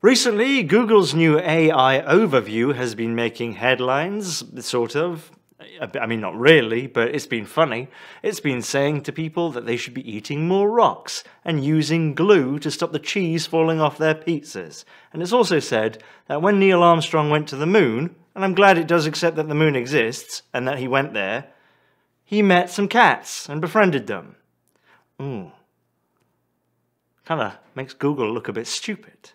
Recently, Google's new AI overview has been making headlines, sort of. I mean, not really, but it's been funny. It's been saying to people that they should be eating more rocks and using glue to stop the cheese falling off their pizzas. And it's also said that when Neil Armstrong went to the moon, and I'm glad it does accept that the moon exists and that he went there, he met some cats and befriended them. Ooh. Kinda makes Google look a bit stupid.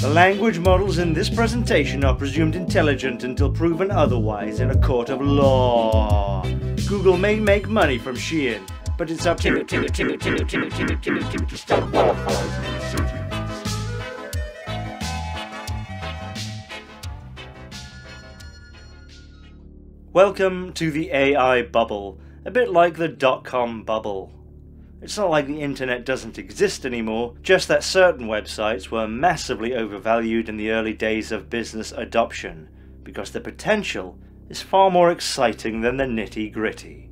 The language models in this presentation are presumed intelligent until proven otherwise in a court of law. Google may make money from Shein, but it's up to you to stop qualifying. Welcome to the AI bubble, a bit like the dot-com bubble. It's not like the internet doesn't exist anymore, just that certain websites were massively overvalued in the early days of business adoption, because the potential is far more exciting than the nitty-gritty.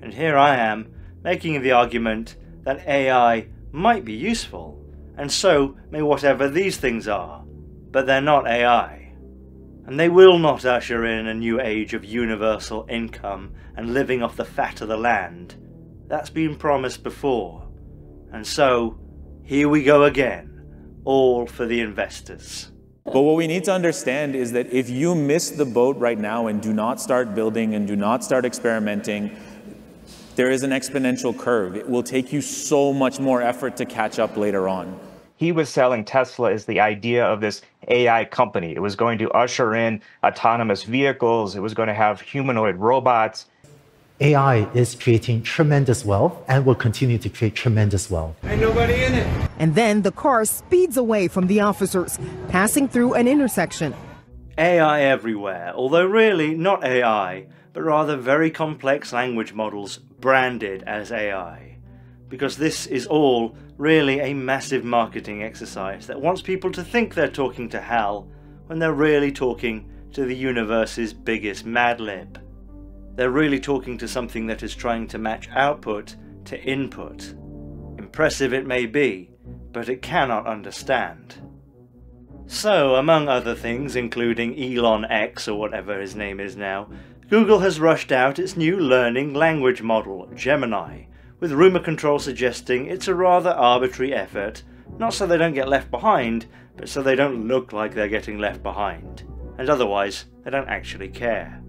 And here I am, making the argument that AI might be useful, and so may whatever these things are, but they're not AI. And they will not usher in a new age of universal income and living off the fat of the land. That's been promised before. And so, here we go again, all for the investors. But what we need to understand is that if you miss the boat right now and do not start building and do not start experimenting, there is an exponential curve. It will take you so much more effort to catch up later on. He was selling Tesla as the idea of this AI company. It was going to usher in autonomous vehicles. It was going to have humanoid robots. AI is creating tremendous wealth and will continue to create tremendous wealth. Ain't nobody in it. And then the car speeds away from the officers, passing through an intersection. AI everywhere, although really not AI, but rather very complex language models branded as AI. Because this is all really a massive marketing exercise that wants people to think they're talking to Hal when they're really talking to the universe's biggest Mad Lib. They're really talking to something that is trying to match output to input. Impressive it may be, but it cannot understand. So, among other things, including Elon X or whatever his name is now, Google has rushed out its new learning language model, Gemini, with rumour control suggesting it's a rather arbitrary effort, not so they don't get left behind, but so they don't look like they're getting left behind, and otherwise they don't actually care.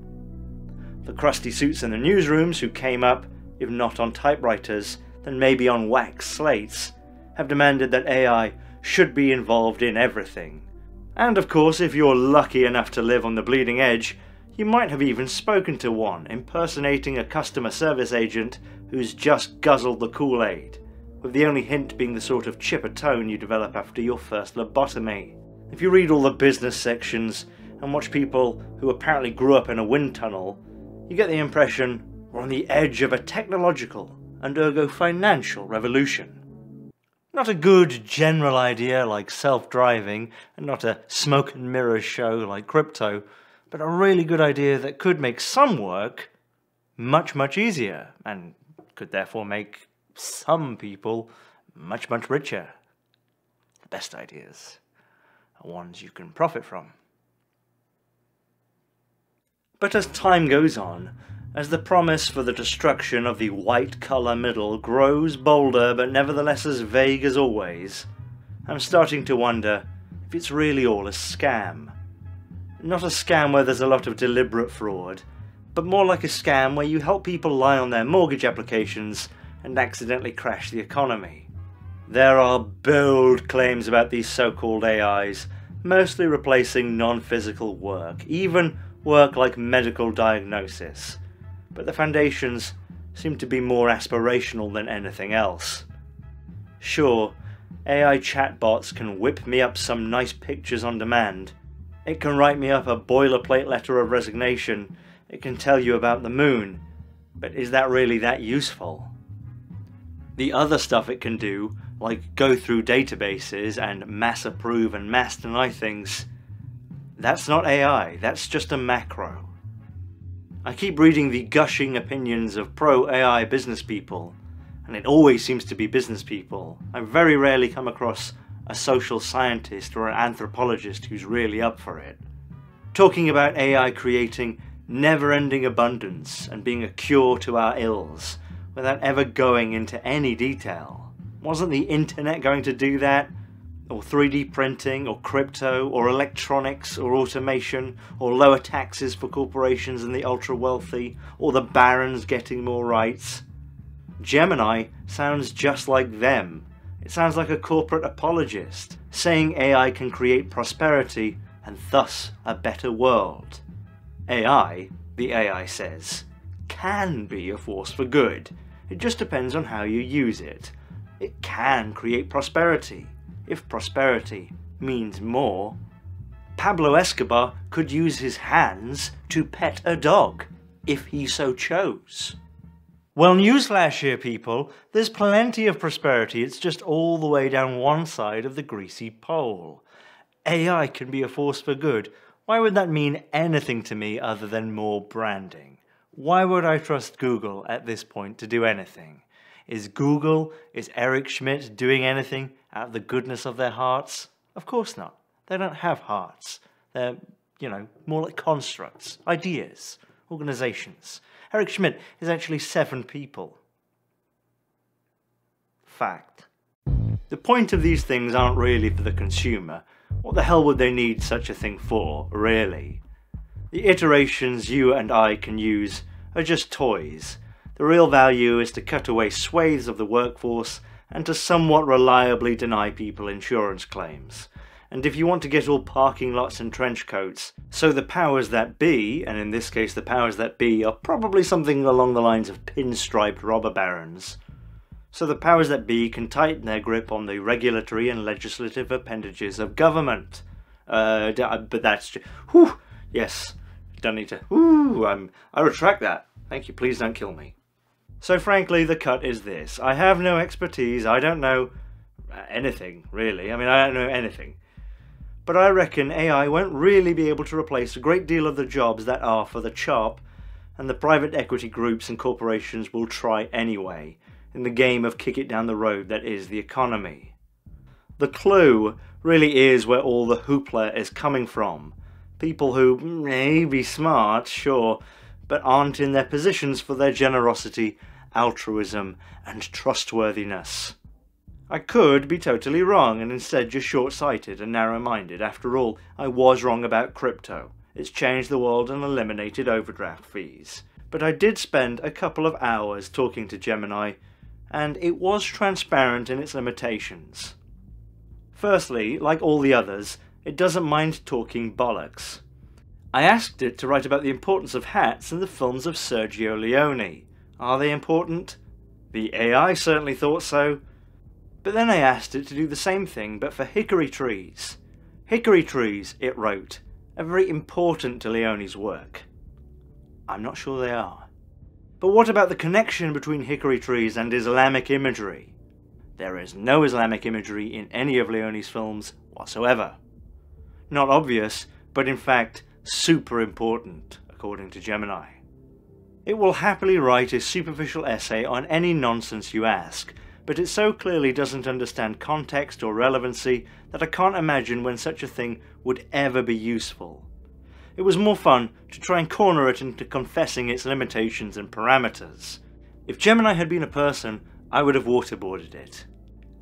The crusty suits in the newsrooms who came up, if not on typewriters, then maybe on wax slates, have demanded that AI should be involved in everything. And of course, if you're lucky enough to live on the bleeding edge, you might have even spoken to one, impersonating a customer service agent who's just guzzled the Kool-Aid, with the only hint being the sort of chipper tone you develop after your first lobotomy. If you read all the business sections and watch people who apparently grew up in a wind tunnel, you get the impression we're on the edge of a technological and ergo financial revolution. Not a good general idea like self-driving, and not a smoke and mirrors show like crypto, but a really good idea that could make some work much, much easier, and could therefore make some people much, much richer. The best ideas are ones you can profit from. But as time goes on, as the promise for the destruction of the white-collar middle grows bolder but nevertheless as vague as always, I'm starting to wonder if it's really all a scam. Not a scam where there's a lot of deliberate fraud, but more like a scam where you help people lie on their mortgage applications and accidentally crash the economy. There are bold claims about these so-called AIs, mostly replacing non-physical work, even work like medical diagnosis, but the foundations seem to be more aspirational than anything else. Sure, AI chatbots can whip me up some nice pictures on demand, it can write me up a boilerplate letter of resignation, it can tell you about the moon, but is that really that useful? The other stuff it can do, like go through databases and mass approve and mass deny things, that's not AI, that's just a macro. I keep reading the gushing opinions of pro-AI business people, and it always seems to be business people. I very rarely come across a social scientist or an anthropologist who's really up for it. Talking about AI creating never-ending abundance and being a cure to our ills without ever going into any detail. Wasn't the internet going to do that? Or 3D printing, or crypto, or electronics, or automation, or lower taxes for corporations and the ultra-wealthy, or the barons getting more rights? Gemini sounds just like them. It sounds like a corporate apologist, saying AI can create prosperity and thus a better world. AI, the AI says, can be a force for good. It just depends on how you use it. It can create prosperity, if prosperity means more. Pablo Escobar could use his hands to pet a dog, if he so chose. Well, newsflash here, people, there's plenty of prosperity, it's just all the way down one side of the greasy pole. AI can be a force for good. Why would that mean anything to me other than more branding? Why would I trust Google at this point to do anything? Is Eric Schmidt doing anything out of the goodness of their hearts? Of course not. They don't have hearts. They're, more like constructs, ideas, organizations. Eric Schmidt is actually 7 people. Fact. The point of these things aren't really for the consumer. What the hell would they need such a thing for, really? The iterations you and I can use are just toys. The real value is to cut away swathes of the workforce and to somewhat reliably deny people insurance claims. And if you want to get all parking lots and trench coats, so the powers that be, and in this case the powers that be are probably something along the lines of pinstriped robber barons, so the powers that be can tighten their grip on the regulatory and legislative appendages of government. But that's just, whew, yes, don't need to, I retract that. Thank you, please don't kill me. So frankly, the cut is this. I have no expertise, I don't know anything, really. I don't know anything. But I reckon AI won't really be able to replace a great deal of the jobs that are for the chop, and the private equity groups and corporations will try anyway, in the game of kick it down the road that is the economy. The clue really is where all the hoopla is coming from. People who may be smart, sure, but aren't in their positions for their generosity, altruism, and trustworthiness. I could be totally wrong and instead just short-sighted and narrow-minded. After all, I was wrong about crypto. It's changed the world and eliminated overdraft fees. But I did spend a couple of hours talking to Gemini, and it was transparent in its limitations. Firstly, like all the others, it doesn't mind talking bollocks. I asked it to write about the importance of hats in the films of Sergio Leone. Are they important? The AI certainly thought so. But then I asked it to do the same thing, but for hickory trees. Hickory trees, it wrote, are very important to Leone's work. I'm not sure they are. But what about the connection between hickory trees and Islamic imagery? There is no Islamic imagery in any of Leone's films whatsoever. Not obvious, but in fact super important, according to Gemini. It will happily write a superficial essay on any nonsense you ask, but it so clearly doesn't understand context or relevancy that I can't imagine when such a thing would ever be useful. It was more fun to try and corner it into confessing its limitations and parameters. If Gemini had been a person, I would have waterboarded it.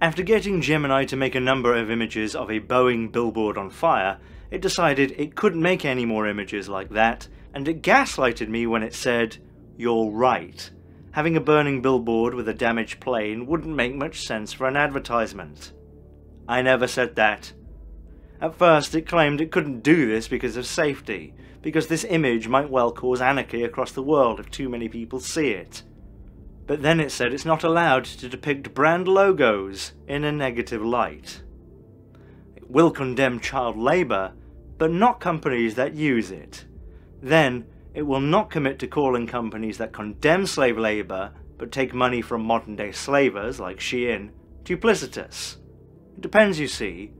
After getting Gemini to make a number of images of a Boeing billboard on fire, it decided it couldn't make any more images like that, and it gaslighted me when it said, "You're right. Having a burning billboard with a damaged plane wouldn't make much sense for an advertisement." I never said that. At first it claimed it couldn't do this because of safety, because this image might well cause anarchy across the world if too many people see it. But then it said it's not allowed to depict brand logos in a negative light. It will condemn child labour, but not companies that use it. Then it will not commit to calling companies that condemn slave labour but take money from modern-day slavers like Shein duplicitous. It depends, you see,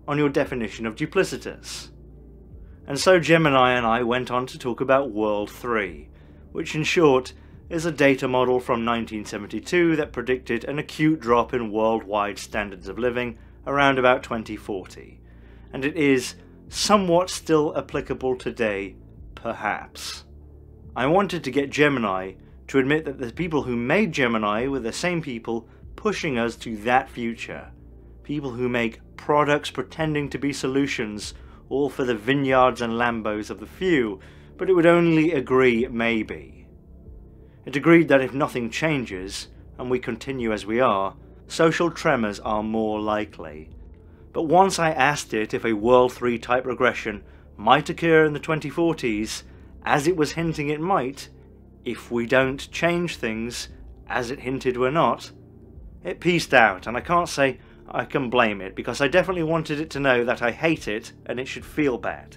on your definition of duplicitous. And so Gemini and I went on to talk about World 3, which in short is a data model from 1972 that predicted an acute drop in worldwide standards of living around about 2040, and it is somewhat still applicable today, perhaps. I wanted to get Gemini to admit that the people who made Gemini were the same people pushing us to that future. People who make products pretending to be solutions, all for the vineyards and Lambos of the few, but it would only agree maybe. It agreed that if nothing changes, and we continue as we are, social tremors are more likely. But once I asked it if a World 3 type regression might occur in the 2040s, as it was hinting it might, if we don't change things, as it hinted we're not, it peaced out, and I can't say I can blame it, because I definitely wanted it to know that I hate it and it should feel bad.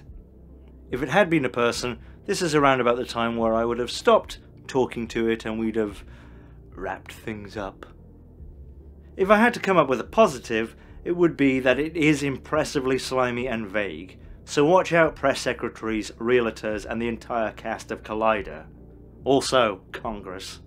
If it had been a person, this is around about the time where I would have stopped talking to it and we'd have wrapped things up. If I had to come up with a positive, it would be that it is impressively slimy and vague, so watch out press secretaries, realtors and the entire cast of Collider. Also, Congress.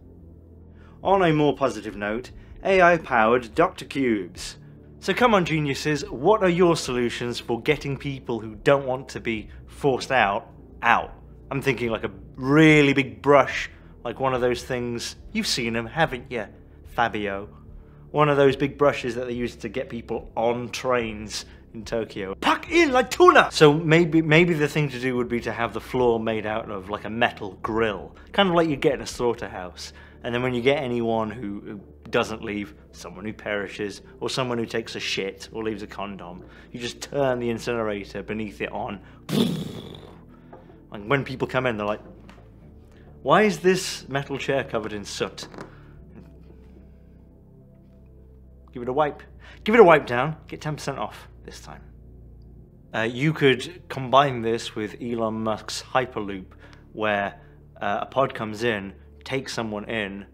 On a more positive note, AI-powered Dr. Cubes. So come on geniuses, what are your solutions for getting people who don't want to be forced out? I'm thinking like a really big brush, like one of those things, you've seen them, haven't you, Fabio? One of those big brushes that they used to get people on trains in Tokyo. Pack in like tuna! So maybe the thing to do would be to have the floor made out of like a metal grill, kind of like you get in a slaughterhouse. And then when you get anyone who doesn't leave, someone who perishes, or someone who takes a shit or leaves a condom, you just turn the incinerator beneath it on. And when people come in, they're like, why is this metal chair covered in soot? Give it a wipe. Give it a wipe down. Get 10% off this time. You could combine this with Elon Musk's Hyperloop, where a pod comes in, takes someone in,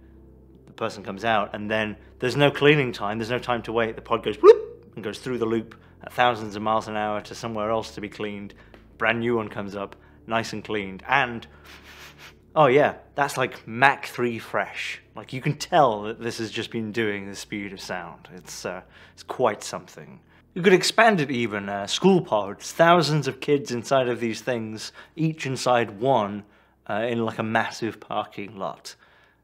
the person comes out, and then there's no cleaning time, there's no time to wait. The pod goes whoop and goes through the loop at thousands of miles an hour to somewhere else to be cleaned. Brand new one comes up, nice and cleaned, and oh yeah, that's like Mach 3 fresh. Like you can tell that this has just been doing the speed of sound. It's quite something. You could expand it even, school pods, thousands of kids inside of these things, each inside one, in like a massive parking lot.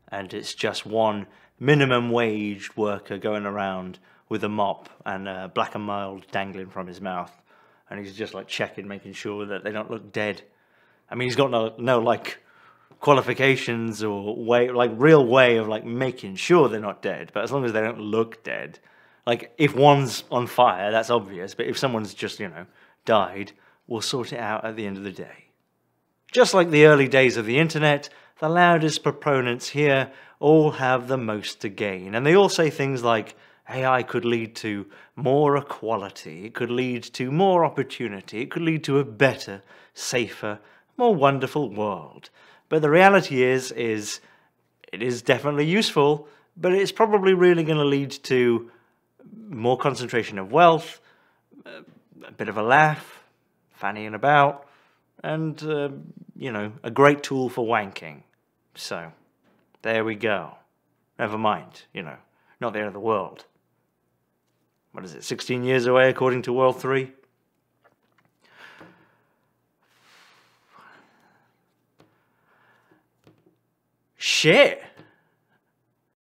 And it's just one minimum wage worker going around with a mop and a black and mild dangling from his mouth. And he's just like checking, making sure that they don't look dead. I mean, he's got no like qualifications or real way of like making sure they're not dead, but as long as they don't look dead. Like if one's on fire, that's obvious, but if someone's just, you know, died, we'll sort it out at the end of the day. Just like the early days of the internet, the loudest proponents here all have the most to gain, and they all say things like AI could lead to more equality, it could lead to more opportunity, it could lead to a better, safer, more wonderful world. But the reality is it is definitely useful, but it's probably really going to lead to more concentration of wealth, a bit of a laugh, fannying about, and, you know, a great tool for wanking. So, there we go. Never mind, you know, not the end of the world. What is it, 16 years away according to World 3? Shit!